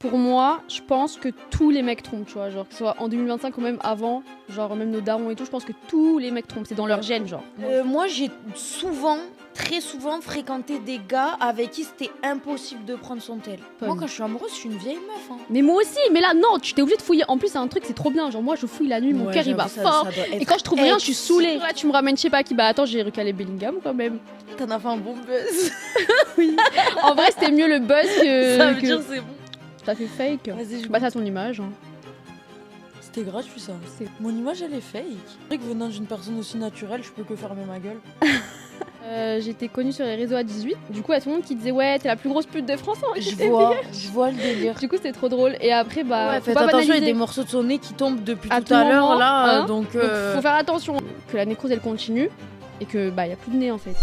Pour moi, je pense que tous les mecs trompent, tu vois, genre que ce soit en 2025 ou même avant, genre même nos darons et tout, je pense que tous les mecs trompent, c'est dans leur gène, genre. Moi, j'ai très souvent fréquenté des gars avec qui c'était impossible de prendre son tel. Moi, quand je suis amoureuse, je suis une vieille meuf. Hein. Mais moi aussi, mais là, non, tu t'es obligé de fouiller. En plus, c'est un truc, c'est trop bien. Genre, moi, je fouille la nuit, mon cœur, il bat fort. Et quand je trouve rien, je suis saoulée. Là, tu me ramènes, je sais pas qui, bah attends, j'ai recalé Bellingham quand même. T'en as fait un bon buzz. Oui. En vrai, c'était mieux le buzz que. Ça veut dire c'est bon. T'as fait fake. Vas-y, bah, t'as ton image. Hein. C'était gratuit ça. Mon image elle est fake. C'est vrai que venant d'une personne aussi naturelle, je peux que fermer ma gueule. J'étais connue sur les réseaux à 18. Du coup, il y a tout le monde qui disait ouais, t'es la plus grosse pute de France. Hein, je vois le délire. Du coup, c'était trop drôle. Et après, bah. Ouais, faites attention, il y a des morceaux de son nez qui tombent depuis tout à l'heure là. Hein, donc, faut faire attention que la nécrose elle continue et que bah y a plus de nez en fait.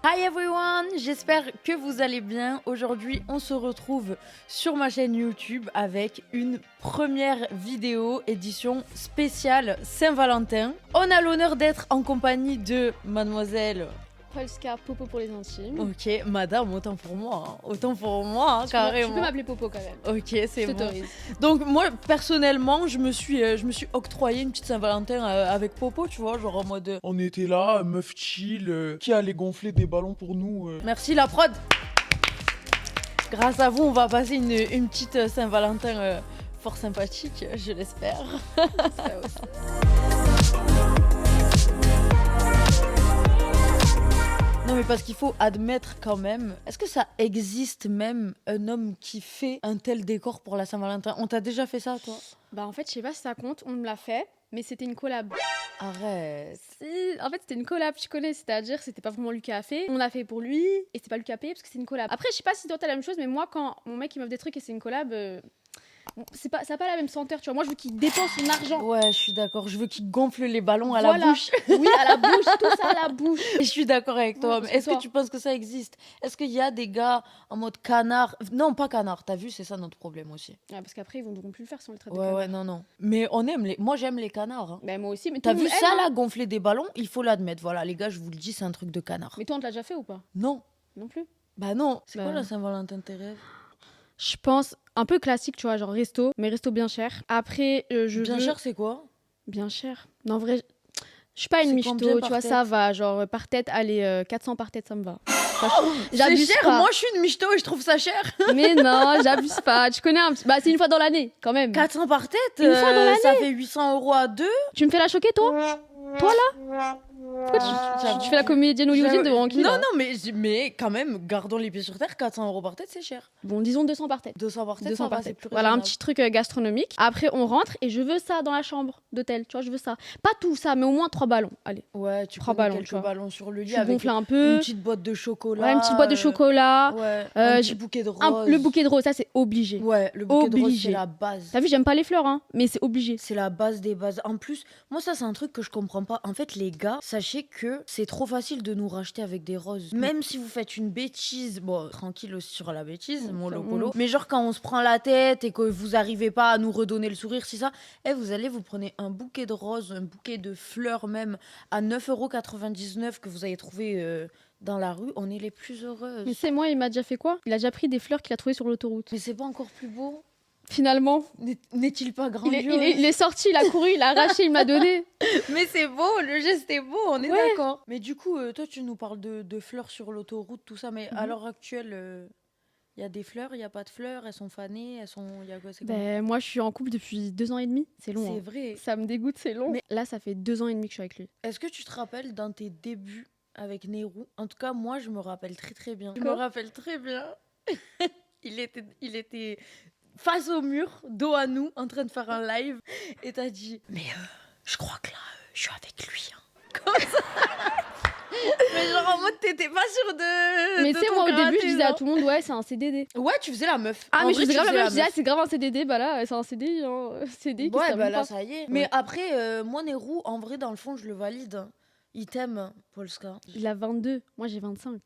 Hi everyone, j'espère que vous allez bien. Aujourd'hui, on se retrouve sur ma chaîne YouTube avec une première vidéo édition spéciale Saint-Valentin. On a l'honneur d'être en compagnie de mademoiselle Polska, Popo pour les intimes. Ok, madame, autant pour moi, carrément. Tu peux m'appeler Popo quand même. Ok, c'est bon. T'autorise. Donc moi, personnellement, je me suis octroyé une petite Saint-Valentin avec Popo, tu vois, genre en mode... On était là, meuf chill, qui allait gonfler des ballons pour nous. Merci la prod. Grâce à vous, on va passer une petite Saint-Valentin fort sympathique, je l'espère. Ça aussi. Non mais parce qu'il faut admettre quand même, est-ce que ça existe même un homme qui fait un tel décor pour la Saint-Valentin? On t'a déjà fait ça toi? Bah en fait je sais pas si ça compte, on me l'a fait, mais c'était une collab. Arrête. En fait c'était une collab, tu connais, c'est-à-dire c'était pas vraiment lui qui a fait, on l'a fait pour lui et c'est pas lui qui a payé parce que c'est une collab. Après je sais pas si toi t'as la même chose, mais moi quand mon mec il m'offre des trucs et c'est une collab... ça n'a pas la même senteur, tu vois. Moi, je veux qu'il dépense son argent. Ouais, je suis d'accord. Je veux qu'il gonfle les ballons à la bouche. Oui, à la bouche, tout ça à la bouche. Je suis d'accord avec toi. Ouais, mais est-ce que tu penses que ça existe? Est-ce qu'il y a des gars en mode canard? Non, pas canard. T'as vu, c'est ça notre problème aussi. Ouais, parce qu'après, ils voudront plus le faire si on les traite de canard. Ouais, non. Mais on aime les... Moi, j'aime les canards. Hein. Ben, moi aussi. Mais t'as vu ça, là, gonfler des ballons? Il faut l'admettre. Voilà, les gars, je vous le dis, c'est un truc de canard. Mais toi, on te l'a déjà fait ou pas? Non. Non plus? Bah non. C'est quoi la Saint-Valentin tes rêves? Je pense un peu classique, tu vois, genre resto, mais resto bien cher. Après, bien cher, c'est quoi? Bien cher. Non, en vrai, je suis pas une michto, tu vois, ça va. Genre, par tête, allez, 400 par tête, ça me va. C'est cher, pas. Moi je suis une michto et je trouve ça cher. Mais non, j'abuse pas. Tu connais un petit... Bah, c'est une fois dans l'année, quand même. 400 par tête? Une fois dans l'année. Ça fait 800 € à deux. Tu me fais la choquer, toi? Toi, là? Pourquoi tu fais la comédienne hollywoodienne devant qui? Non, mais quand même, gardons les pieds sur terre, 400 € par tête, c'est cher. Bon, disons 200 par tête. 200 par tête, 200 par tête. Voilà, un petit truc gastronomique. Après, on rentre et je veux ça dans la chambre d'hôtel. Tu vois, je veux ça. Pas tout ça, mais au moins 3 ballons. Allez. Ouais, tu prends quelques ballons sur le lit. Tu gonfles un peu. Une petite boîte de chocolat. Ouais, une petite boîte de chocolat. Ouais, un petit bouquet de roses. Le bouquet de roses, ça, c'est obligé. Ouais, le bouquet de roses, c'est la base. T'as vu, j'aime pas les fleurs, hein, mais c'est obligé. C'est la base des bases. En plus, moi, ça, c'est un truc que je comprends pas. En fait, les gars, sachez que c'est trop facile de nous racheter avec des roses. Même si vous faites une bêtise, bon, tranquille aussi sur la bêtise, mon locolo. Mais genre, quand on se prend la tête et que vous arrivez pas à nous redonner le sourire, c'est ça, vous prenez un bouquet de roses, un bouquet de fleurs même, à 9,99 € que vous avez trouvé dans la rue, on est les plus heureuses. Mais c'est moi, il m'a déjà fait quoi? Il a déjà pris des fleurs qu'il a trouvées sur l'autoroute. Mais c'est pas encore plus beau? Finalement, n'est-il pas grandiose? Il est sorti, il a couru, il a arraché, il m'a donné. Mais c'est beau, le geste est beau, on est d'accord. Mais du coup, toi, tu nous parles de fleurs sur l'autoroute, tout ça, mais à l'heure actuelle, il y a des fleurs, il n'y a pas de fleurs, elles sont fanées, moi, je suis en couple depuis 2 ans et demi, c'est long. C'est vrai. Ça me dégoûte, c'est long. Mais là, ça fait 2 ans et demi que je suis avec lui. Est-ce que tu te rappelles dans tes débuts avec Nérou? En tout cas, moi, je me rappelle très très bien. Je me rappelle très bien. il était face au mur, dos à nous, en train de faire un live, et t'as dit mais je crois que là je suis avec lui hein. Comme ça. Mais genre en mode t'étais pas sûre de. Mais tu sais, moi au début je disais à tout le monde ouais c'est un CDD. Ouais, tu faisais la meuf. Ah mais je faisais grave la meuf, je disais c'est grave un CDD, bah là c'est un CDI hein. CDI qui ouais bah là pas. ça y est. Mais après moi Nérou en vrai dans le fond je le valide. Il t'aime, Polska. Il a 22, moi j'ai 25.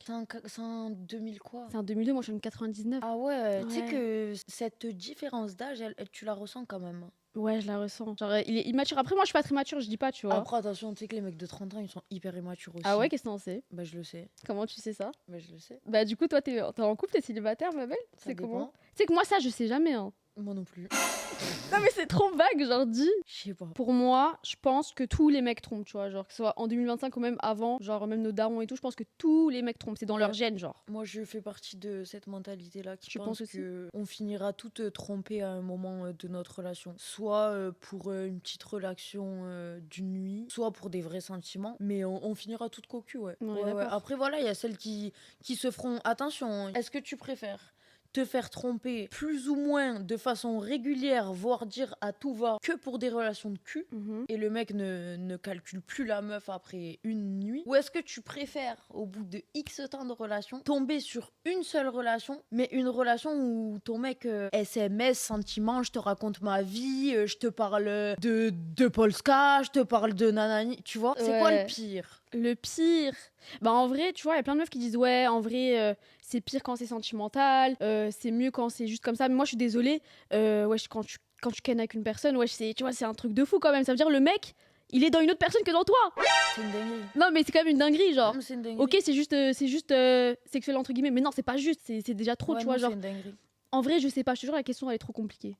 C'est un 2000 quoi? C'est un 2002, moi je suis en 99. Ah ouais. Tu sais que cette différence d'âge, tu la ressens quand même. Ouais, je la ressens. Genre, il est immature. Après, moi, je suis pas très mature, je dis pas, tu vois. Après, attention, tu sais que les mecs de 30 ans, ils sont hyper immatures aussi. Ah ouais, qu'est-ce que t'en sais? Bah, je le sais. Comment tu sais ça? Bah, je le sais. Bah, du coup, toi, t'es en couple, t'es célibataire, ma belle? Ça C'est comment? dépend. Tu sais que moi, ça, je sais jamais, hein. Moi non plus. Non, mais c'est trop vague, genre, dis. Je sais pas. Pour moi, je pense que tous les mecs trompent, tu vois. Genre, que ce soit en 2025 ou même avant, genre, même nos darons et tout, je pense que tous les mecs trompent. C'est dans leur Ouais. gène, genre. Moi, je fais partie de cette mentalité-là qui Tu pense penses aussi que on finira toutes trompées à un moment de notre relation. Soit pour une petite relation d'une nuit, soit pour des vrais sentiments. Mais on finira toutes cocu, ouais. On est Ouais, ouais. d'accord. Après, voilà, il y a celles qui se feront... Attention, est-ce que tu préfères te faire tromper plus ou moins de façon régulière, voire dire à tout va, que pour des relations de cul, Mhm. et le mec ne calcule plus la meuf après une nuit? Ou est-ce que tu préfères, au bout de X temps de relation, tomber sur une seule relation, mais une relation où ton mec SMS, sentiments, je te raconte ma vie, je te parle de Polska, je te parle de nanani, tu vois? C'est quoi Ouais. le pire? Le pire, bah en vrai, tu vois, il y a plein de meufs qui disent ouais, en vrai, c'est pire quand c'est sentimental, c'est mieux quand c'est juste comme ça. Mais moi, je suis désolée, wesh, quand tu kennes avec une personne, wesh, tu vois, c'est un truc de fou quand même. Ça veut dire le mec, il est dans une autre personne que dans toi. C'est une dinguerie. Non, mais c'est quand même une dinguerie, genre. C'est une dinguerie. Ok, c'est juste sexuel entre guillemets, mais non, c'est pas juste, c'est déjà trop, Ouais, tu vois, non, genre. c'est une dinguerie. En vrai, je sais pas, je te jure, la question elle est trop compliquée.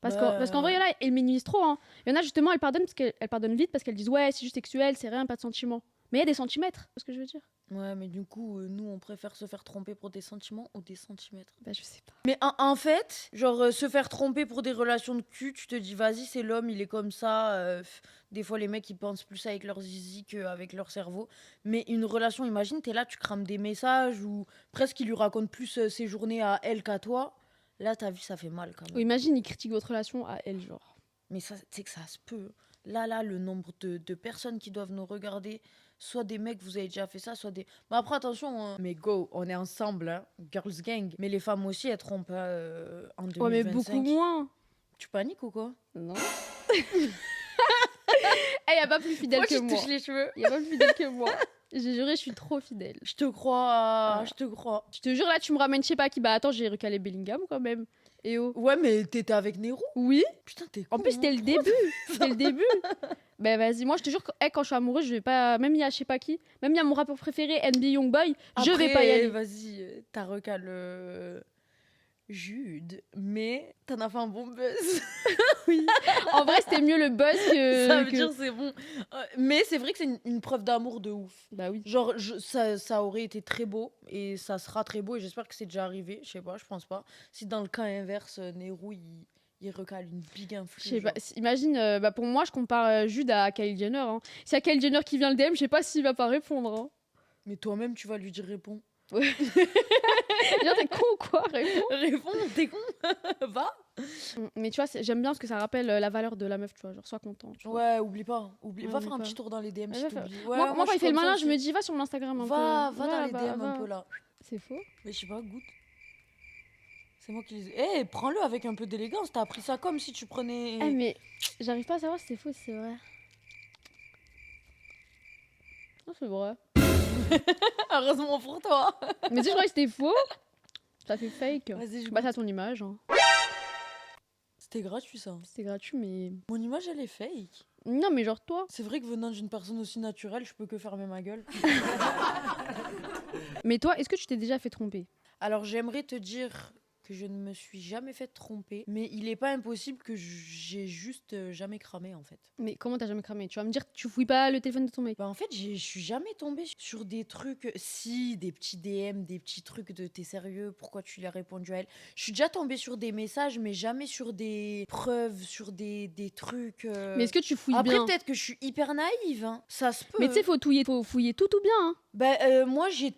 Parce Bah, qu'en vrai, il y en a, elles minimisent trop. Hein. Il y en a justement, elles pardonnent parce qu'elles pardonnent vite parce qu'elles disent ouais, c'est juste sexuel, c'est rien, pas de sentiments. Mais il y a des centimètres, c'est ce que je veux dire. Ouais, mais du coup, nous, on préfère se faire tromper pour des sentiments ou des centimètres. Bah, je sais pas. Mais en fait, genre, se faire tromper pour des relations de cul, tu te dis, vas-y, c'est l'homme, il est comme ça. Des fois, les mecs, ils pensent plus avec leur zizi qu'avec leur cerveau. Mais une relation, imagine, t'es là, tu crames des messages ou presque il lui raconte plus ses journées à elle qu'à toi. Là, ta vie, ça fait mal quand même. Ou imagine, il critique votre relation à elle, genre. Mais ça, tu sais que ça se peut. Là, le nombre de personnes qui doivent nous regarder, soit des mecs, vous avez déjà fait ça, soit des... Mais après, attention, hein. Mais go, on est ensemble, hein. Girls gang. Mais les femmes aussi, elles trompent en 2025. Ouais, mais beaucoup moins. Tu paniques ou quoi? Non. Eh, y a pas plus fidèle Moi, que je moi. touche les cheveux. Y a pas plus fidèle que moi. J'ai juré, je suis trop fidèle. Je te crois, Ah. je te crois. Je te jure, là, tu me ramènes, je sais pas qui. Bah, attends, j'ai recalé Bellingham quand même. Et oh. Ouais, mais t'étais avec Nero? Oui. Putain, t'es En con, plus, hein. c'était le début. C'était le début. Ben vas-y, moi je te jure que quand je suis amoureuse, je vais pas. Même il y a je sais pas qui, même il y a mon rappeur préféré, NBA Youngboy, je vais pas y Après, aller. vas-y, t'as recalé Jude, mais t'en as fait un bon buzz. Oui. En vrai, c'était mieux le buzz que. Ça veut dire c'est bon. Mais c'est vrai que c'est une preuve d'amour de ouf. Bah oui. Genre, ça aurait été très beau et ça sera très beau et j'espère que c'est déjà arrivé. Je sais pas, je pense pas. Si dans le cas inverse, Nero, il recale une big influe. Je sais pas. genre. Imagine, bah pour moi, je compare Jude à Kylie Jenner. Hein. S'il y a Kylie Jenner qui vient le DM, je sais pas s'il va pas répondre. Hein. Mais toi-même, tu vas lui dire réponds. Genre, t'es con ou quoi, réponds. Réponds, t'es con. Va. Mais tu vois, j'aime bien parce que ça rappelle la valeur de la meuf, tu vois. Genre, sois content. Tu vois. Ouais, oublie pas. Oublie. Ouais, va oublie faire un pas. petit tour dans les DM Ouais, si va t'oublies. faire- Ouais, moi, quand je il suis fait le comme ça malin, je aussi. me dis, va sur mon Instagram un Va peu. dans les bah, DM un va. peu là. C'est faux. Mais je sais pas, goûte. C'est moi qui les ai. Eh, prends-le avec un peu d'élégance. T'as appris ça comme si tu prenais. Eh, mais j'arrive pas à savoir si c'est faux ou si c'est vrai. Non, c'est vrai. Heureusement pour toi. Mais si je croyais que c'était faux, ça fait fake. Vas-y, je Bah, goûte. ça ton image. Hein. C'était gratuit ça. C'était gratuit, mais. Mon image, elle est fake. Non, mais genre toi. C'est vrai que venant d'une personne aussi naturelle, je peux que fermer ma gueule. Mais toi, est-ce que tu t'es déjà fait tromper? Alors, j'aimerais te dire que je ne me suis jamais fait tromper, mais il est pas impossible que j'ai juste jamais cramé en fait. Mais comment t'as jamais cramé? Tu vas me dire que tu fouilles pas le téléphone de ton mec. Bah en fait, je suis jamais tombée sur des trucs, si, des petits DM, des petits trucs de t'es sérieux, pourquoi tu lui as répondu à elle. Je suis déjà tombée sur des messages, mais jamais sur des preuves, sur des trucs. Mais est-ce que tu fouilles Après, bien? peut-être que je suis hyper naïve, hein. Ça se peut. Mais tu sais, faut fouiller tout bien. Hein. Bah, moi, j'ai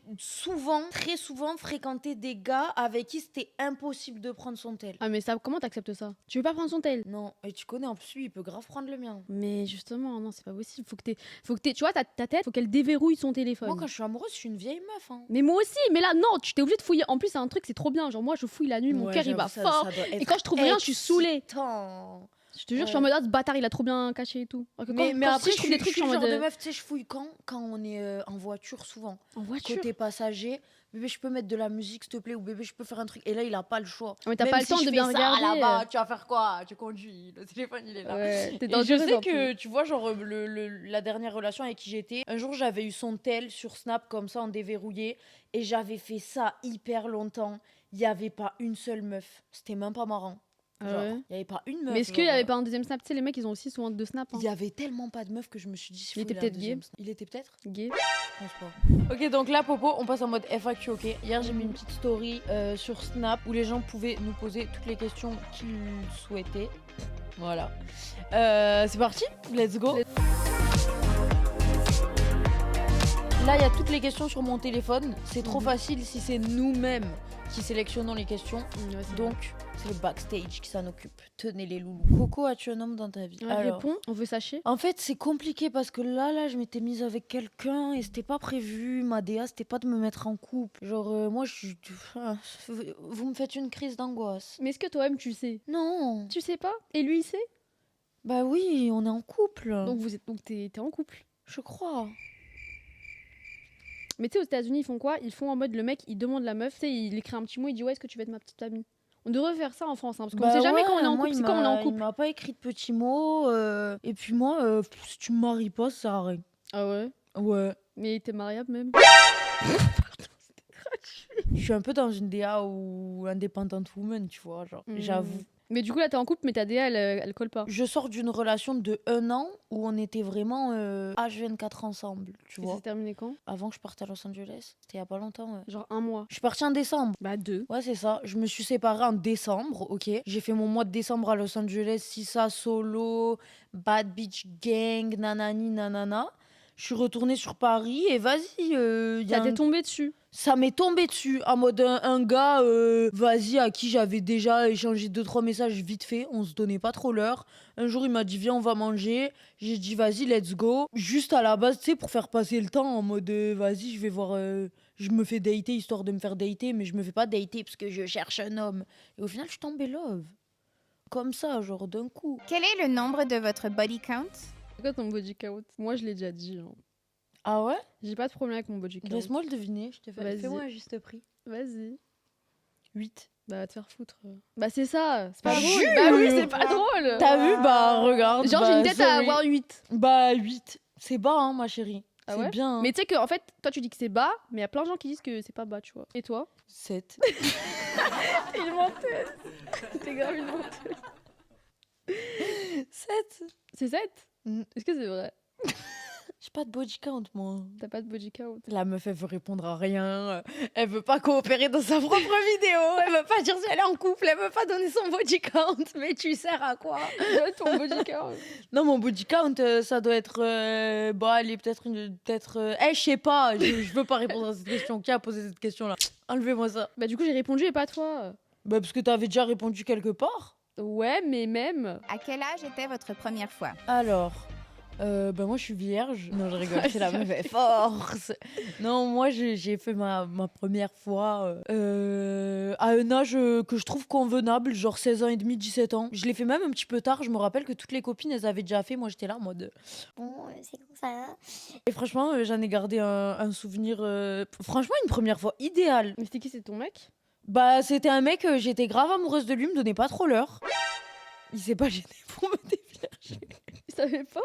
très souvent fréquenté des gars avec qui c'était impossible de prendre son tel. Ah, mais ça, comment t'acceptes ça? Tu veux pas prendre son tel? Non, et tu connais, en plus, lui, il peut grave prendre le mien. Mais justement, non, c'est pas possible. Faut que t'aies, tu vois, ta tête, faut qu'elle déverrouille son téléphone. Moi, quand je suis amoureuse, je suis une vieille meuf. Hein. Mais moi aussi, mais là, non, tu t'es obligé de fouiller. En plus, c'est un truc, c'est trop bien. Genre, moi, je fouille la nuit, mon Ouais, cœur, il j'avoue, bat ça fort. doit Et être quand je trouve rien, je suis saoulée. excitant. Je te jure, je suis en mode, ah, ce bâtard, il a trop bien caché et tout. Alors que Mais quand après, si je trouve des trucs, je suis en le mode. genre de meuf, tu sais, je fouille quand on est en voiture, souvent. En voiture. Côté passager. bébé, je peux mettre de la musique, s'il te plaît, ou bébé, je peux faire un truc. Et là, il a pas le choix. Mais t'as Même pas le si temps je de fais bien ça regarder. là-bas, tu vas faire quoi? Tu conduis, le téléphone, il est là. Ouais, t'es Et je dangereuse sais un peu. que, tu vois, genre, la dernière relation avec qui j'étais, un jour, j'avais eu son tel sur Snap, comme ça, en déverrouillé, et j'avais fait ça hyper longtemps. Il y avait pas une seule meuf. C'était même pas marrant. Ah Genre, ouais. il y avait pas une meuf. Mais est-ce qu'il y genre, avait pas un deuxième snap? Tu sais, les mecs, ils ont aussi souvent deux snaps. Hein. Il y avait tellement pas de meufs que je me suis dit, Il était peut-être gay. Il était peut-être? Gay. Je pense pas. Ok, donc là, Popo, on passe en mode FAQ, ok? Hier, j'ai mis une petite story sur Snap où les gens pouvaient nous poser toutes les questions qu'ils souhaitaient. Voilà. C'est parti, let's go. Là, il y a toutes les questions sur mon téléphone. C'est trop facile si c'est nous-mêmes qui sélectionnons les questions. Donc, c'est le backstage qui s'en occupe. Tenez les loulous. Coco, as-tu un homme dans ta vie? Alors, Réponds, on veut sacher. en fait, c'est compliqué parce que là, je m'étais mise avec quelqu'un et c'était pas prévu. Ma DA, c'était pas de me mettre en couple. Genre, moi, je suis. Vous me faites une crise d'angoisse. Mais est-ce que toi-même tu sais? Non. Tu sais pas? Et lui, il sait? Bah oui, on est en couple. Donc t'es en couple. Je crois. Mais tu sais, aux États-Unis, ils font quoi? Ils font en mode le mec, il demande la meuf, tu sais, il écrit un petit mot, il dit ouais, est-ce que tu veux être ma petite amie? On devrait faire ça en France, hein, parce qu'on sait jamais quand on est en moi, couple. C'est comme on est en Il couple. m'a pas écrit de petits mots. Et puis moi, si tu me maries pas, ça sert à rien. Ah ouais? Ouais. Mais t'es mariable même? Je suis un peu dans une DA ou independent woman, tu vois, genre, j'avoue. Mais du coup, là, t'es en couple, mais ta DA, elle colle pas. Je sors d'une relation de 1 an où on était vraiment H24 ensemble, tu Et ça vois. s'est terminé quand? Avant que je parte à Los Angeles, c'était il y a pas longtemps. Ouais. Genre 1 mois. Je suis partie en décembre. Bah 2. Ouais, c'est ça. Je me suis séparée en décembre, ok. J'ai fait mon mois de décembre à Los Angeles, Sissa solo, Bad Beach Gang, nanani, nanana. Je suis retournée sur Paris et vas-y. Ça t'est tombé dessus. Ça m'est tombé dessus, en mode un gars, vas-y, à qui j'avais déjà échangé 2-3 messages vite fait, on se donnait pas trop l'heure. Un jour, il m'a dit, viens, on va manger. J'ai dit, vas-y, let's go. Juste à la base, tu sais, pour faire passer le temps, en mode, vas-y, je vais voir, je me fais dater histoire de me faire dater, mais je me fais pas dater parce que je cherche un homme. Et au final, je suis tombée love. Comme ça, genre d'un coup. Quel est le nombre de votre body count? C'est quoi ton body count? Moi, je l'ai déjà dit. Hein. Ah ouais? J'ai pas de problème avec mon body count. Laisse-moi le deviner, je te fais. Vas-y. Fais-moi un juste prix. Vas-y. 8. Bah, va te faire foutre. Bah, c'est ça. C'est pas Bah, drôle. jure. Bah oui, c'est pas drôle. T'as vu? Bah, regarde. Genre, bah, j'ai une tête à sorry. avoir 8. Bah, 8. C'est bas, hein, ma chérie. Ah c'est ouais bien. Hein. Mais tu sais qu'en fait, toi, tu dis que c'est bas, mais il y a plein de gens qui disent que c'est pas bas, tu vois. Et toi? 7. Il mentait. C'est grave une menteuse. 7. C'est 7? Mm. Est-ce que c'est vrai? J'ai pas de body count, moi. T'as pas de body count? La meuf, elle veut répondre à rien. Elle veut pas coopérer dans sa propre vidéo. Elle veut pas dire si elle est en couple. Elle veut pas donner son body count. Mais tu sers à quoi? Ouais, ton body count. Non, mon body count, ça doit être... bah, elle est peut-être... je sais pas. Je veux pas répondre à cette question. Qui a posé cette question-là? Enlevez-moi ça. Bah, du coup, j'ai répondu et pas toi. Bah, parce que t'avais déjà répondu quelque part. Ouais, mais même. À quel âge était votre première fois? Alors... bah moi je suis vierge. Non je rigole, c'est la meuf est force. Non moi j'ai fait ma première fois à un âge que je trouve convenable, genre 16 ans et demi, 17 ans. Je l'ai fait même un petit peu tard, je me rappelle que toutes les copines elles avaient déjà fait, moi j'étais là en mode bon c'est comme ça. Et franchement j'en ai gardé un souvenir, franchement une première fois idéale. Mais c'était qui? C'est ton mec? Bah c'était un mec, j'étais grave amoureuse de lui, me donnait pas trop l'heure. Il s'est pas gêné pour me dévierger. Tu savais pas?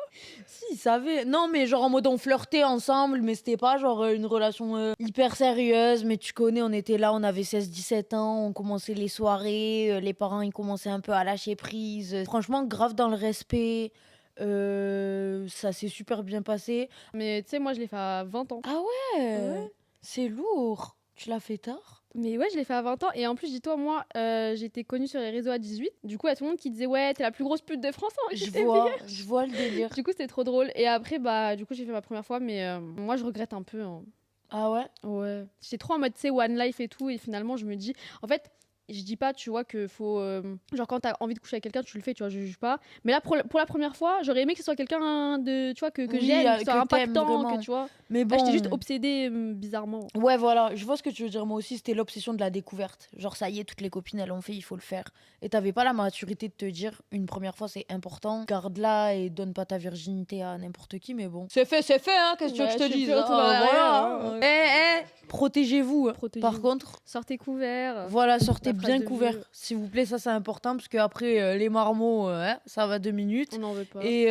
Si, il savait. Non, mais genre en mode on flirtait ensemble, mais c'était pas genre une relation hyper sérieuse. Mais tu connais, on était là, on avait 16-17 ans, on commençait les soirées, les parents ils commençaient un peu à lâcher prise. Franchement, grave dans le respect. Ça s'est super bien passé. Mais tu sais, moi, je l'ai fait à 20 ans. Ah ouais, Ouais. C'est lourd. Tu l'as fait tard? Mais ouais, je l'ai fait à 20 ans. Et en plus, dis-toi, moi, j'ai été connue sur les réseaux à 18. Du coup, il y a tout le monde qui disait, ouais, t'es la plus grosse pute de France. Hein. Je J'étais vois, vierge. je vois le délire. Du coup, c'était trop drôle. Et après, bah, du coup, j'ai fait ma première fois. Mais moi, je regrette un peu. Hein. Ah ouais? Ouais. J'étais trop en mode, tu sais, One Life et tout. Et finalement, je me dis, en fait, Je dis pas, tu vois, que faut. Genre, quand t'as envie de coucher avec quelqu'un, tu le fais, tu vois, je juge pas. Mais là, pour la première fois, j'aurais aimé que ce soit quelqu'un de. Tu vois, que Oui, j'aime, que qui soit t'aimes impactant, vraiment. que tu vois. Mais Là, j'étais juste bon. obsédée bizarrement. Ouais, voilà, je vois ce que tu veux dire. Moi aussi, c'était l'obsession de la découverte. Genre, ça y est, toutes les copines, elles l'ont fait, il faut le faire. Et t'avais pas la maturité de te dire, une première fois, c'est important, garde-la et donne pas ta virginité à n'importe qui, mais bon. C'est fait, hein, qu'est-ce que tu veux que je te Je fais dise plus retour en arrière, voilà. hein. Protégez-vous. Par Protégez-vous. contre, Sortez couverts. voilà, sortez La phrase bien de couverts. vieux. S'il vous plaît, ça c'est important, parce que après les marmots, ça va 2 minutes. On n'en veut pas. Et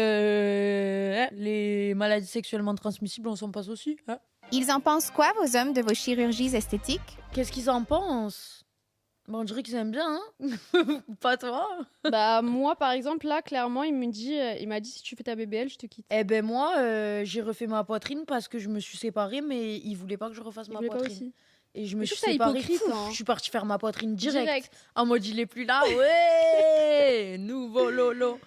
les maladies sexuellement transmissibles, on s'en passe aussi. Hein. Ils en pensent quoi, vos hommes, de vos chirurgies esthétiques? Qu'est-ce qu'ils en pensent? Bon, on dirait qu'ils aiment bien, hein. Pas toi. Bah, moi, par exemple, là, clairement, il m'a dit si tu fais ta BBL, je te quitte. Eh ben moi, j'ai refait ma poitrine parce que je me suis séparée, mais ils voulaient pas que je refasse Il ma voulait pas poitrine. aussi. Et je me Mais suis je trouve ça séparée. hypocrite, Pouf, hein. je suis partie faire ma poitrine direct. Direct. En mode, il est plus là. Ouais, nouveau Lolo.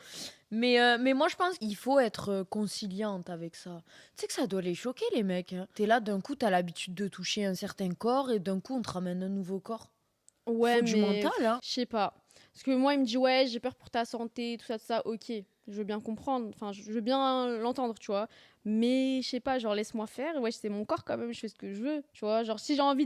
Mais moi, je pense qu'il faut être conciliante avec ça. Tu sais que ça doit les choquer, les mecs. Hein. T'es là, d'un coup, t'as l'habitude de toucher un certain corps et d'un coup, on te ramène un nouveau corps. Ouais, Faut du mais mental, hein. je sais pas. Parce que moi, il me dit ouais, j'ai peur pour ta santé, tout ça, ok. Je veux bien comprendre, enfin, je veux bien l'entendre, tu vois. Mais je sais pas, genre laisse-moi faire. Ouais, c'est mon corps quand même, je fais ce que je veux, tu vois. Genre si j'ai envie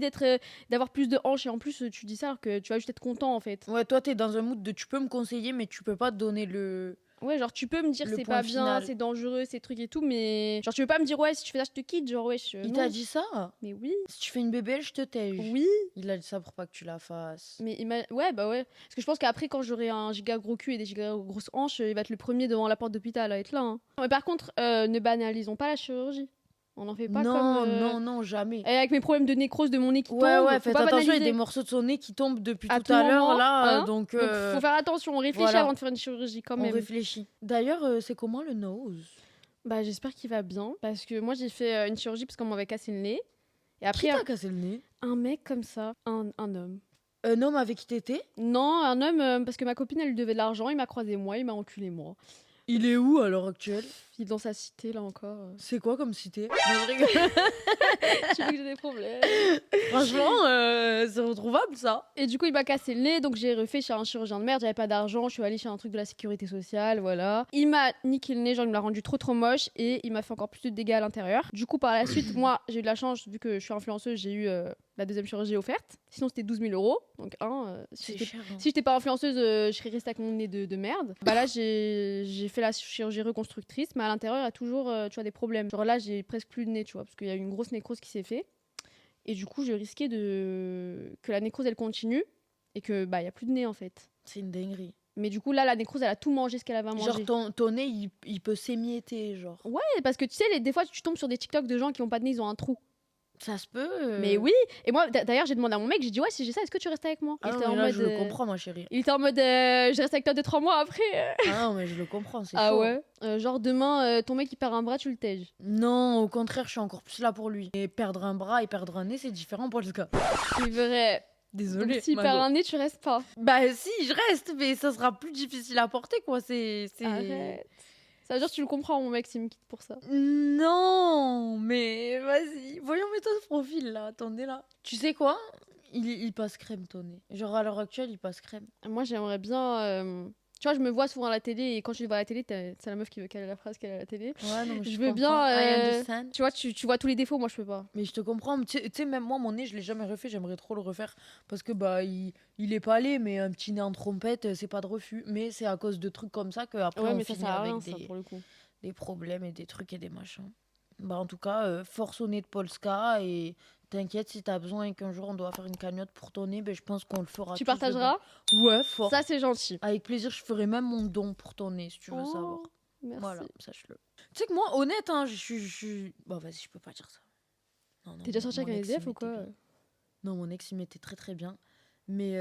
d'avoir plus de hanches et en plus tu dis ça alors que tu vas juste être content en fait. Ouais, toi, t'es dans un mood de tu peux me conseiller, mais tu peux pas te donner le. Ouais, genre tu peux me dire Le c'est point pas bien, final. c'est dangereux, ces trucs et tout, mais genre tu veux pas me dire ouais, si tu fais ça, je te quitte, genre ouais, Il non. t'a dit ça? Mais oui, Si tu fais une BBL, je te tège. oui. Il a dit ça pour pas que tu la fasses. Mais ouais, bah ouais. Parce que je pense qu'après, quand j'aurai un giga gros cul et des giga grosses hanches, il va être le premier devant la porte d'hôpital à être là. Hein. Mais par contre, ne banalisons pas la chirurgie. On n'en fait pas Non, comme. non, jamais. Et avec mes problèmes de nécrose de mon nez qui Ouais, tombe, ouais, faut faites pas attention, il y a banaliser. des morceaux de son nez qui tombent depuis À tout à l'heure, moment, là. hein. Donc, Donc faut faire attention, on réfléchit voilà. avant de faire une chirurgie quand on même. réfléchit. D'ailleurs, c'est comment le nose? Bah j'espère qu'il va bien. Parce que moi j'ai fait une chirurgie parce qu'on m'avait cassé le nez. Et Qui après, t'a cassé le nez? un mec comme ça, un homme. Un homme avec qui t'étais? Non, un homme, parce que ma copine elle lui devait de l'argent, il m'a croisé moi, il m'a enculé moi. Il est où à l'heure actuelle? Il est dans sa cité là encore. C'est quoi comme cité? Non, je rigole. Tu veux que j'ai des problèmes. Franchement, c'est retrouvable ça. Et du coup, il m'a cassé le nez, donc j'ai refait chez un chirurgien de merde. J'avais pas d'argent, je suis allée chez un truc de la sécurité sociale, voilà. Il m'a niqué le nez, genre il me l'a rendu trop moche et il m'a fait encore plus de dégâts à l'intérieur. Du coup, par la suite, moi, j'ai eu de la chance, vu que je suis influenceuse, j'ai eu la deuxième chirurgie offerte. Sinon, c'était 12 000 €. Donc, si C'est j'étais cher. Hein. si j'étais pas influenceuse, je serais restée avec mon nez de merde. Bah là, j'ai fait la chirurgie reconstructrice, mais à l'intérieur, il y a toujours tu vois, des problèmes. Genre là, j'ai presque plus de nez, tu vois, parce qu'il y a eu une grosse nécrose qui s'est fait. Et du coup, je risquais que la nécrose, elle continue et que bah, y a plus de nez, en fait. C'est une dinguerie. Mais du coup, là, la nécrose, elle a tout mangé ce qu'elle avait à manger. Genre ton nez, il peut s'émietter, genre. Ouais, parce que tu sais, des fois, tu tombes sur des TikTok de gens qui ont pas de nez, ils ont un trou. Ça se peut. Mais oui. Et moi, d'ailleurs, j'ai demandé à mon mec, j'ai dit, ouais, si j'ai ça, est-ce que tu restes avec moi? Ah Il non, était en mais là, mode, je le comprends, ma chérie. Il était en mode, je reste avec toi 2-3 mois après. Ah non, mais je le comprends, c'est Ah chaud. ouais. Genre, demain, ton mec, il perd un bras, tu le tèges. Non, au contraire, je suis encore plus là pour lui. Et perdre un bras et perdre un nez, c'est différent pour le cas. C'est vrai. Désolée. Donc, s'il perd un nez, tu restes pas. Bah si, je reste, mais ça sera plus difficile à porter, quoi. C'est... Arrête. Ça veut dire que tu le comprends, mon mec, s'il me quitte pour ça. Non, mais vas-y. Voyons mes de profil, là. Attendez, là. Tu sais quoi? Il passe crème, ton nez. Genre, à l'heure actuelle, il passe crème. Moi, j'aimerais bien. Tu vois, je me vois souvent à la télé et quand je te vois à la télé, c'est la meuf qui veut caler la phrase qu'elle est à la télé. Ouais, non, mais Je veux bien, I understand. Tu vois, tu vois tous les défauts, moi, je peux pas. Mais je te comprends. Tu sais, même moi, mon nez, je l'ai jamais refait. J'aimerais trop le refaire. Parce que, bah, il est pas laid, mais un petit nez en trompette, c'est pas de refus. Mais c'est à cause de trucs comme ça qu'après, Ouais, on mais ça finit sert à avec rien, ça, pour le coup. des problèmes et des trucs et des machins. Bah, en tout cas, force au nez de Polska. Et t'inquiète, si t'as besoin et qu'un jour on doit faire une cagnotte pour ton nez, ben, je pense qu'on le fera. Tu tous partageras? dedans. Ouais, fort. Ça, c'est gentil. Avec plaisir, je ferai même mon don pour ton nez, si tu veux savoir. Merci. Voilà, sache-le. Tu sais que moi, honnête, hein, je suis... Bon, vas-y, je peux pas dire ça. Non, T'es déjà sorti mon avec un ex, SDF il ou quoi? m'était bien. Non, mon ex, il m'était très très bien. Mais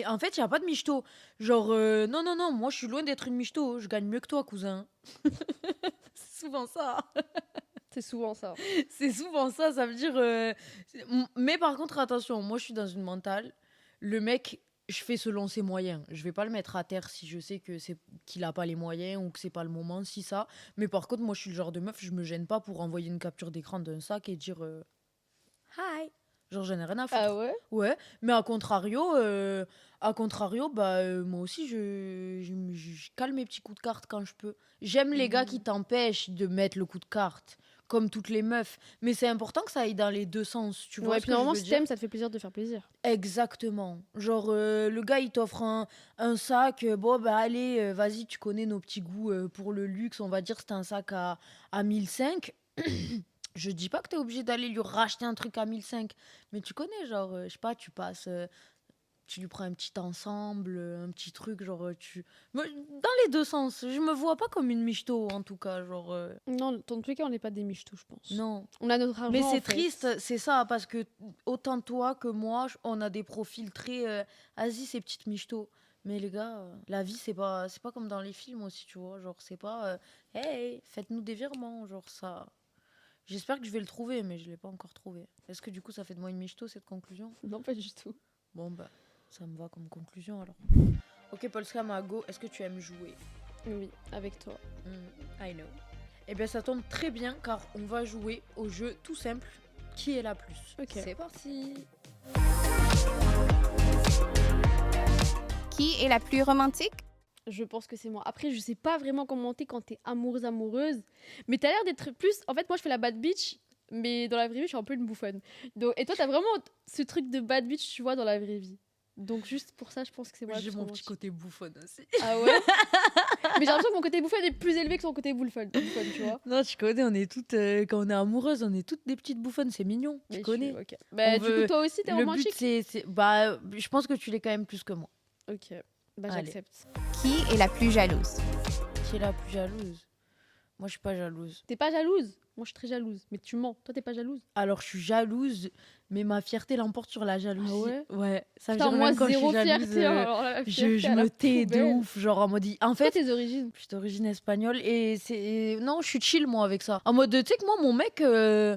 en fait, il n'y a pas de michto. Genre, non, moi, je suis loin d'être une michto. Je gagne mieux que toi, cousin. C'est souvent ça. C'est souvent ça. C'est souvent ça, ça veut dire... Mais par contre, attention, moi, je suis dans une mentale. Le mec, je fais selon ses moyens. Je vais pas le mettre à terre si je sais qu'il a pas les moyens ou que c'est pas le moment, si ça. Mais par contre, moi, je suis le genre de meuf, je me gêne pas pour envoyer une capture d'écran d'un sac et dire... Hi. Genre, j'en ai rien à foutre. Ah ouais? Ouais, mais à contrario, moi aussi, je cale mes petits coups de carte quand je peux. J'aime les gars qui t'empêchent de mettre le coup de carte, comme toutes les meufs. Mais c'est important que ça aille dans les deux sens, tu vois Ouais, ce puis que je normalement, veux si dire? t'aimes, ça te fait plaisir de faire plaisir. Exactement. Genre, le gars, il t'offre un sac. Bon, bah allez, vas-y, tu connais nos petits goûts pour le luxe. On va dire que c'est un sac à 1005. Je dis pas que t'es obligé d'aller lui racheter un truc à 1005. Mais tu connais, genre, je sais pas, tu lui prends un petit ensemble, un petit truc, genre, dans les deux sens. Je me vois pas comme une michto, en tout cas, genre, Non, dans tous les cas, on n'est pas des michtos, je pense. non. On a notre argent. Mais en c'est fait. triste, c'est ça, parce que autant toi que moi, on a des profils très Asie, ces petites michtos. Mais les gars, la vie, c'est pas comme dans les films aussi, tu vois. Genre, c'est pas hey, faites-nous des virements, genre ça. J'espère que je vais le trouver, mais je l'ai pas encore trouvé. Est-ce que du coup, ça fait de moi une michto, cette conclusion? Non, pas du tout. Bon, bah, ça me va comme conclusion alors. Ok, Polska Mago, est-ce que tu aimes jouer? Oui, avec toi. I know. Eh bien, ça tombe très bien car on va jouer au jeu tout simple qui est la plus. Ok. C'est parti. Qui est la plus romantique? Je pense que c'est moi. Après, je sais pas vraiment comment t'es quand t'es amoureuse. Mais t'as l'air d'être plus. En fait, moi, je fais la bad bitch, mais dans la vraie vie, je suis un peu une bouffonne. Donc, et toi, t'as vraiment ce truc de bad bitch, tu vois, dans la vraie vie. Donc, juste pour ça, je pense que c'est moi. la J'ai plus mon romantique. petit côté bouffonne aussi. Ah ouais? Mais j'ai l'impression que mon côté bouffonne est plus élevé que son côté bouffonne, tu vois. Non, tu connais, on est toutes, quand on est amoureuse, on est toutes des petites bouffonnes, c'est mignon. Tu Mais connais. ok. Bah, On du veut- coup, toi aussi, t'es Le but, romantique? je pense que tu l'es quand même plus que moi. Ok. Bah, Allez. j'accepte. Qui est la plus jalouse? Qui est la plus jalouse? Moi, je suis pas jalouse. T'es pas jalouse? Moi, je suis très jalouse. Mais tu mens. Toi, t'es pas jalouse? Alors, je suis jalouse, mais ma fierté l'emporte sur la jalousie. ouais? Ouais. Ça veut Putain, dire moi, même quand je zéro suis jalouse, fierté. Alors là, la fierté je à la me tais de poubelle. ouf, genre en mode. En Toi, fait, tes origines? je suis d'origine espagnole et c'est. Non, je suis chill, moi, avec ça. En mode, tu sais que moi, mon mec.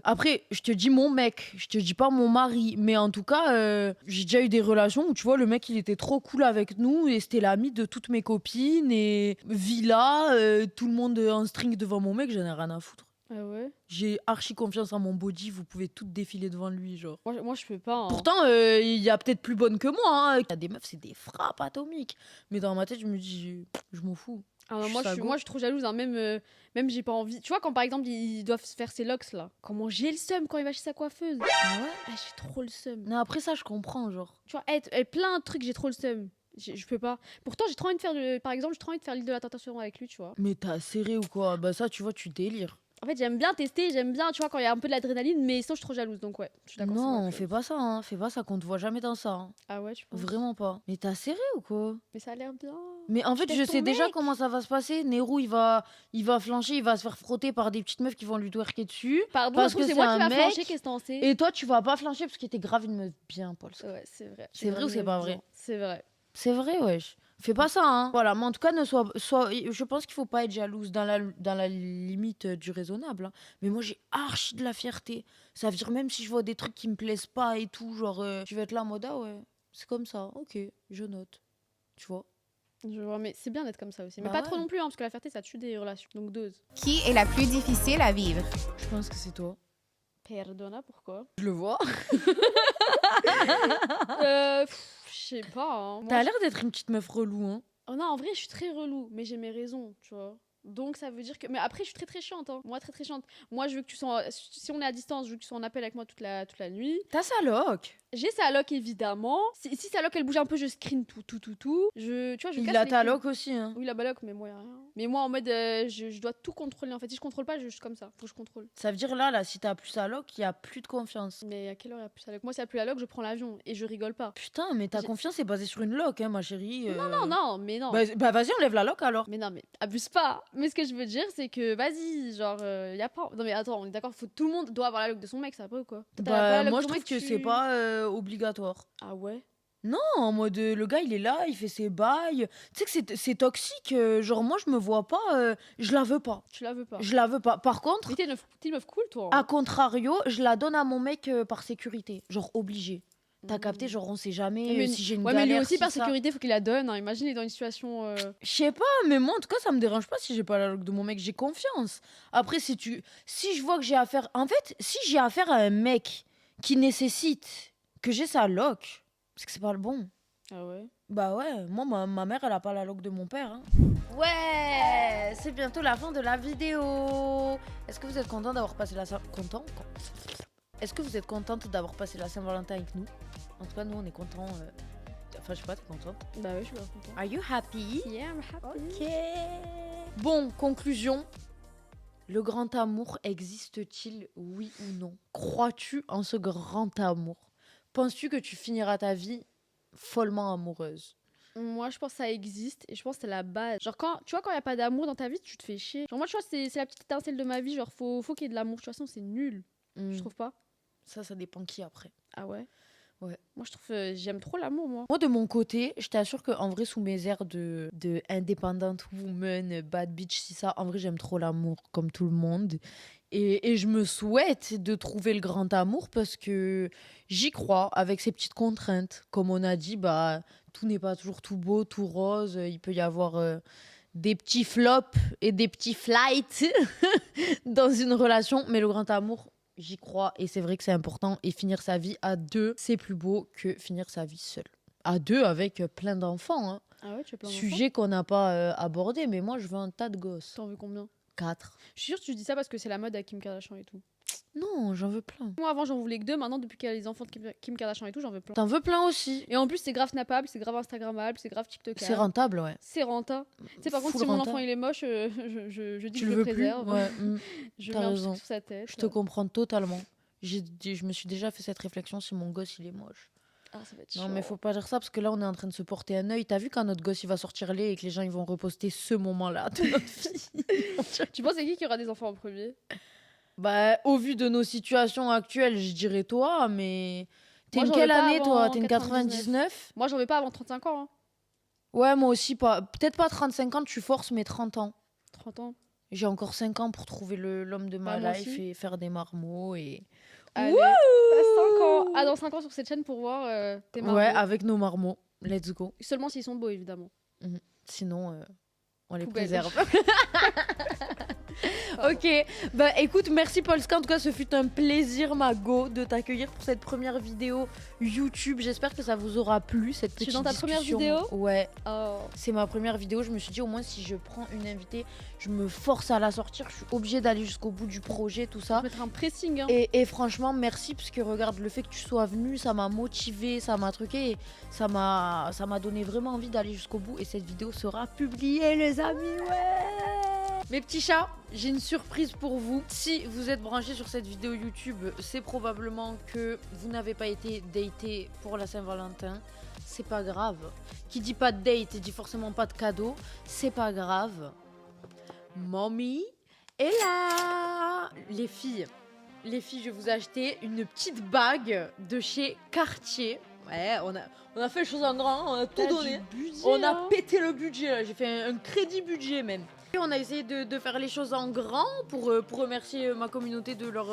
Après, je te dis mon mec, je te dis pas mon mari. Mais en tout cas, j'ai déjà eu des relations où, tu vois, le mec, il était trop cool avec nous et c'était l'ami de toutes mes copines. Et villa, tout le monde en string devant mon mec, j'en ai rien à foutre. Ah ouais? J'ai archi confiance en mon body, vous pouvez toutes défiler devant lui, genre. Moi, je peux pas. Hein. Pourtant, il y a peut-être plus bonne que moi. Hein. Il y a des meufs, c'est des frappes atomiques. Mais dans ma tête, je me dis, je m'en fous. Ah non, je suis moi, sago. je suis trop jalouse. Hein. Même j'ai pas envie. Tu vois, quand par exemple, ils doivent se faire ses locks là. Comment j'ai le seum quand il va chez sa coiffeuse. Ah ouais? Ah, j'ai trop le seum. Non, après ça, je comprends, genre. Tu vois, plein de trucs, j'ai trop le seum. Je peux pas. Pourtant, j'ai trop envie de faire, par exemple, j'ai trop envie de faire l'île de la tentation avec lui, tu vois. Mais t'as serré ou quoi? Bah ça, tu vois, tu délires. En fait, j'aime bien tester, j'aime bien, tu vois, quand il y a un peu de l'adrénaline, mais sinon, je suis trop jalouse, donc ouais, je suis d'accord. c'est moi Non, la fais jalouse. pas ça, hein. Fais pas ça qu'on te voit jamais dans ça. Hein. Ah ouais, tu penses? Vraiment pas. Mais t'as serré ou quoi? Mais ça a l'air bien. Mais en fait, Tu je testes sais ton déjà mec. comment ça va se passer. Nero, il va flancher, il va se faire frotter par des petites meufs qui vont lui twerker dessus. Pardon, Parce ça se trouve, que c'est c'est moi qui un va mec, flancher, qu'est-ce que t'en sais? Et toi, tu vas pas flancher parce que t'es grave une meuf bien, Paul. Ouais, c'est vrai. C'est vrai ou c'est pas vrai? C'est vrai. C'est vrai, wesh. Fais pas ça, hein. Voilà, mais en tout cas, je pense qu'il faut pas être jalouse dans la limite du raisonnable. Hein. Mais moi, j'ai archi de la fierté. Ça veut dire même si je vois des trucs qui me plaisent pas et tout, genre, je vais être là en mode, ah ouais, c'est comme ça, ok, je note. Tu vois? Je vois, mais c'est bien d'être comme ça aussi. Mais Bah pas ouais. trop non plus, hein, parce que la fierté, ça tue des relations. Donc dose. Qui est la plus difficile à vivre? Je pense que c'est toi. Perdona, pourquoi? Je le vois. Je sais pas. Hein. Moi, T'as l'air d'être une petite meuf relou, hein. Oh non, en vrai, je suis très relou, mais j'ai mes raisons, tu vois. Donc ça veut dire que. Mais après, je suis très très chiante. Hein. Moi, très très chiante. Moi, je veux que tu sois. Si on est à distance, je veux que tu sois en appel avec moi toute la nuit. T'as sa loc. J'ai sa loc, évidemment. Si sa loc, elle bouge un peu, je screen tout. Tu vois, je Il casse a les ta couilles. loc aussi, hein. Oui, la baloc, mais moi, y a rien. Mais moi, en mode, je dois tout contrôler. En fait, si je contrôle pas, je suis comme ça. Faut que je contrôle. Ça veut dire là, si t'as plus sa loc, il y a plus de confiance. Mais à quelle heure il y a plus la loc? Moi, s'il y a plus la loc, je prends l'avion et je rigole pas. Putain, mais ta J'ai- confiance est basée sur une loc, hein, ma chérie. Non, mais non. Bah vas-y, on lève la loc alors. Mais non, mais abuse pas. Mais ce que je veux dire, c'est que vas-y, genre, y a pas. Non, mais attends, on est d'accord, tout le monde doit avoir la loc de son mec, ça va pas ou quoi? Toi, t'as pas la loc Moi de je ton trouve mec, que c'est pas obligatoire. Ah ouais? Non, en mode le gars il est là, il fait ses bails. Tu sais que c'est toxique. Genre moi je me vois pas, je la veux pas. Tu la veux pas. Je la veux pas. Par contre, Mais t'es une meuf cool, toi. Hein. à contrario, je la donne à mon mec par sécurité. Genre obligé. T'as Mmh. capté, genre on sait jamais Mais si j'ai une ouais, mais galère. lui aussi, si par ça. sécurité, faut qu'il la donne. Hein. Imagine, il est dans une situation. Je sais pas, mais moi en tout cas ça me dérange pas si j'ai pas la loc de mon mec, j'ai confiance. Après si je vois que j'ai affaire, en fait, si j'ai affaire à un mec qui nécessite que j'ai sa loc, parce que c'est pas le bon. Ah ouais. Bah ouais, moi, ma mère, elle a pas la loc de mon père. Hein. Ouais, c'est bientôt la fin de la vidéo. Est-ce que vous êtes content d'avoir passé la Content Est-ce que vous êtes contente d'avoir passé la Saint-Valentin avec nous? En tout cas, nous, on est contents. Enfin, je sais pas, t'es contente? Bah oui, je suis pas contente. Are you happy? Yeah, I'm happy. Ok. Bon, conclusion. Le grand amour existe-t-il, oui ou non? Crois-tu en ce grand amour? Penses-tu que tu finiras ta vie follement amoureuse? Moi, je pense que ça existe et je pense que c'est la base. Genre, tu vois, quand il n'y a pas d'amour dans ta vie, tu te fais chier. Genre, moi, tu vois, c'est la petite étincelle de ma vie. Genre, faut qu'il y ait de l'amour. De toute façon, c'est nul. Je trouve pas. Ça dépend qui après. Ah ouais? Ouais. Moi, je trouve. J'aime trop l'amour, moi. Moi, de mon côté, je t'assure qu'en vrai, sous mes airs de independent woman, bad bitch, si ça, en vrai, j'aime trop l'amour, comme tout le monde. Et je me souhaite de trouver le grand amour parce que j'y crois, avec ces petites contraintes. Comme on a dit, bah, tout n'est pas toujours tout beau, tout rose. Il peut y avoir des petits flops et des petits flights dans une relation. Mais le grand amour, j'y crois et c'est vrai que c'est important. Et finir sa vie à deux, c'est plus beau que finir sa vie seule. À deux avec plein d'enfants. Hein. Ah ouais, tu veux plein d'enfants? Sujet qu'on n'a pas abordé, mais moi, je veux un tas de gosses. T'en veux combien? 4. Je suis sûre que tu dis ça parce que c'est la mode à Kim Kardashian et tout. Non, j'en veux plein. Moi, avant, j'en voulais que 2. Maintenant, depuis qu'elle a les enfants de Kim Kardashian et tout, j'en veux plein. T'en veux plein aussi. Et en plus, c'est grave snappable, c'est grave instagrammable, c'est grave TikTokable. C'est rentable, ouais. C'est renta. Tu sais, par contre, Full si mon renta. enfant il est moche, je dis Tu que le je le veux plus. préserve. Ouais. Je T'as mets un raison. truc sur sa tête. Je te comprends totalement. Je me suis déjà fait cette réflexion si mon gosse il est moche. Ah, ça va être Non, chaud. mais faut pas dire ça parce que là on est en train de se porter un œil. T'as vu quand notre gosse il va sortir laid et que les gens ils vont reposter ce moment-là de notre vie? Tu penses c'est qui aura des enfants en premier? Bah, au vu de nos situations actuelles, je dirais toi, mais. T'es Moi, une j'en quelle veux pas année toi? avant T'es une 99? Moi, j'en veux pas avant 35 ans. Hein. Ouais, moi aussi pas. Peut-être pas 35 ans, tu forces, mais 30 ans. 30 ans. J'ai encore 5 ans pour trouver l'homme de ma Bah, moi life aussi. et faire des marmots et. Allez, t'as 5 ans. Ah, dans 5 ans sur cette chaîne pour voir tes marmots. Ouais, avec nos marmots. Let's go. Seulement s'ils sont beaux, évidemment. Sinon, on les Poubelle. préserve. Ok, bah écoute, merci Polska. En tout cas, ce fut un plaisir, Mago, de t'accueillir pour cette première vidéo YouTube. J'espère que ça vous aura plu, cette Tu petite es dans ta première discussion. vidéo? Ouais, Oh. c'est ma première vidéo. Je me suis dit, au moins, si je prends une invitée, je me force à la sortir. Je suis obligée d'aller jusqu'au bout du projet, tout ça. Je vais mettre un pressing. Hein. Et franchement, merci, parce que regarde, le fait que tu sois venue, ça m'a motivée, ça m'a truqué, et ça m'a donné vraiment envie d'aller jusqu'au bout. Et cette vidéo sera publiée, les amis, ouais. Mes petits chats, j'ai une surprise pour vous. Si vous êtes branchés sur cette vidéo YouTube, c'est probablement que vous n'avez pas été daté pour la Saint-Valentin. C'est pas grave. Qui dit pas de date, dit forcément pas de cadeau. C'est pas grave. Mommy est là. Les filles, je vous ai acheté une petite bague de chez Cartier. Ouais, on a fait les choses en grand, on a tout T'as donné. du budget, On a hein. pété le budget, là. J'ai fait un crédit budget même. Et on a essayé de faire les choses en grand pour remercier ma communauté de leur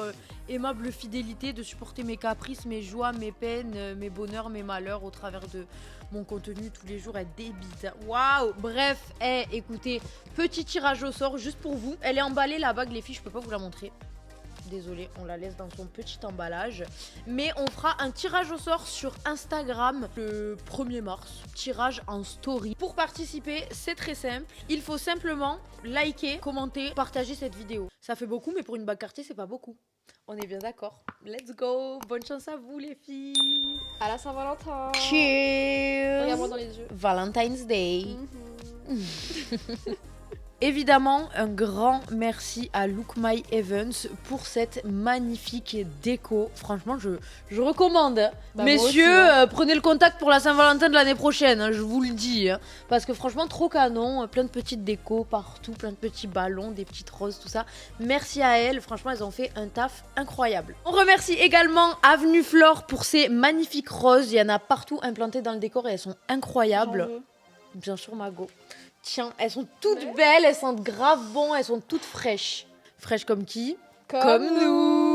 aimable fidélité, de supporter mes caprices, mes joies, mes peines, mes bonheurs, mes malheurs au travers de mon contenu tous les jours à des bites. Waouh. Bref, écoutez, petit tirage au sort juste pour vous. Elle est emballée la bague les filles, je peux pas vous la montrer. Désolée, on la laisse dans son petit emballage. Mais on fera un tirage au sort sur Instagram le 1er mars. Tirage en story. Pour participer, c'est très simple. Il faut simplement liker, commenter, partager cette vidéo. Ça fait beaucoup, mais pour une bague Cartier, c'est pas beaucoup. On est bien d'accord. Let's go. Bonne chance à vous, les filles. À la Saint-Valentin. Cheers. Regarde-moi dans les yeux. Valentine's Day. Mhm. Évidemment, un grand merci à Look My Evans pour cette magnifique déco. Franchement, je recommande. Hein. Bah, Messieurs, moi aussi, prenez le contact pour la Saint-Valentin de l'année prochaine, hein, je vous le dis. Hein. Parce que franchement, trop canon. Plein de petites décos partout, plein de petits ballons, des petites roses, tout ça. Merci à elles. Franchement, elles ont fait un taf incroyable. On remercie également Avenue Flore pour ces magnifiques roses. Il y en a partout implantées dans le décor et elles sont incroyables. J'en veux. Bien sûr, Mago. Tiens, elles sont toutes belles, elles sentent grave bon, elles sont toutes fraîches. Fraîches comme qui? Comme nous.